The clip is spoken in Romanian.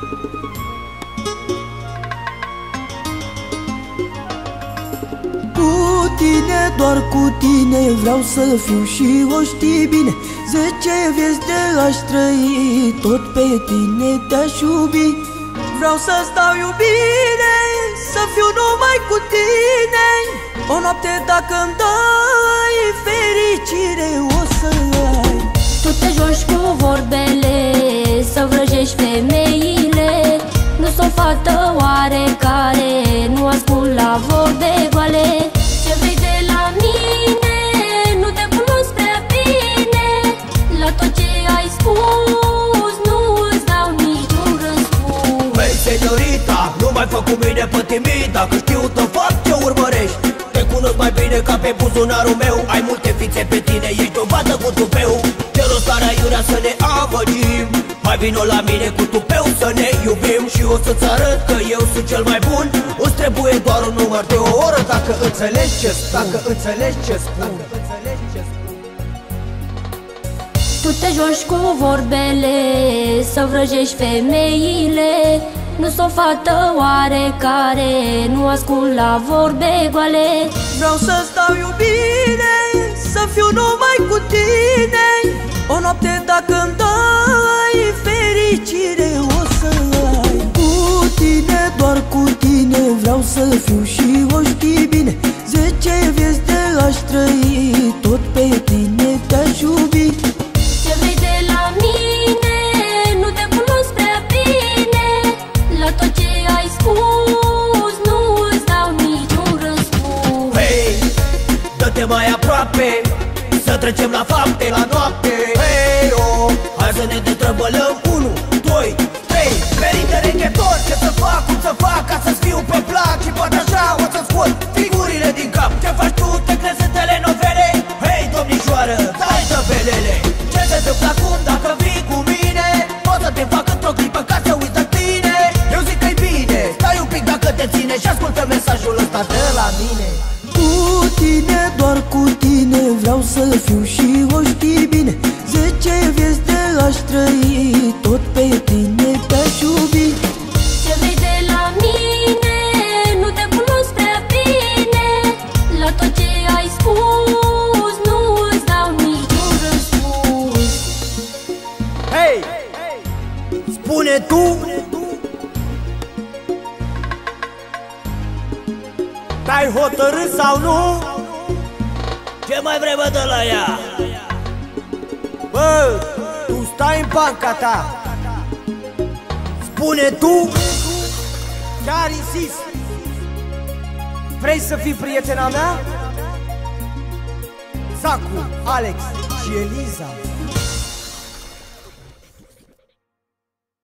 Cu tine, doar cu tine vreau să fiu și o știi bine. 10 vieți de-aș trăi, tot pe tine te-aș iubi. Vreau să-ți dau iubire, să fiu numai cu tine. O noapte dacă-mi dai, fericire o să ai. Tu te joci cu vorbele, să vrăjești femeile. Nu s-o fată oarecare, nu ascult la vorbe goale. Ce vrei de la mine, nu te cunosc prea bine. La tot ce ai spus, nu-ți dau niciun răspuns. Băi, señorita, nu mai fă cu mine pe timid. Dacă știu tot fac ce urmărești. Te cunosc mai bine ca pe buzunarul meu. Ai multe fițe pe tine, ești o vată cu tupeu. Te rog starea iurea să ne amăgim. Hai vino la mine cu tupeu să ne iubim. Și o să-ți arăt că eu sunt cel mai bun. Îți trebuie doar un număr de o oră. Dacă înțelegi ce spun, dacă înțelegi ce spun. Tu te joci cu vorbele, să vrăjești femeile. Nu s-o fată oarecare, nu ascult la vorbe goale. Vreau să-ți dau iubire, să fiu numai cu tine. O noapte dacă-mi dai, fericire o să ai. Cu tine, doar cu tine vreau să fiu și o știi bine. 10 vieți de-aș trăi, tot pe tine te-aș iubi. Ce vrei de la mine, nu te cunosc prea bine. La tot ce ai spus, nu-ți dau niciun răspuns. Hei, dă-te mai aproape, să trecem la fapte, la noapte. Hei, oh, hai să ne detrăbălăm. 1, 2, 3, perite reghetor. Ce să fac, cum să fac, ca să-ți fiu pe plac. Și poate așa o să scot figurile din cap. Ce faci tu, te crezi în telenovele? Hei, domnișoară, stai tăvelele. Ce se întâmplă acum dacă vii cu mine? Pot să te fac într-o clipă ca să uiți de tine. Eu zic că-i bine, stai un pic dacă te ține și ascultă mesajul ăsta de la mine. Cu tine, doar cu tine vreau să fiu și o știi bine. 10 vieți de-aș trăi, tot pe tine te-aș iubi. Ce vrei de la mine, nu te cunosc prea bine. La tot ce ai spus, nu-ți dau niciun răspuns. Hei, spune tu. Te-ai hotărât sau nu? Ce mai vrei, bă, de la ea? Bă, tu stai în banca ta. Spune tu. Chiar insist. Vrei să fii prietena mea? Zacu, Alex și Eliza.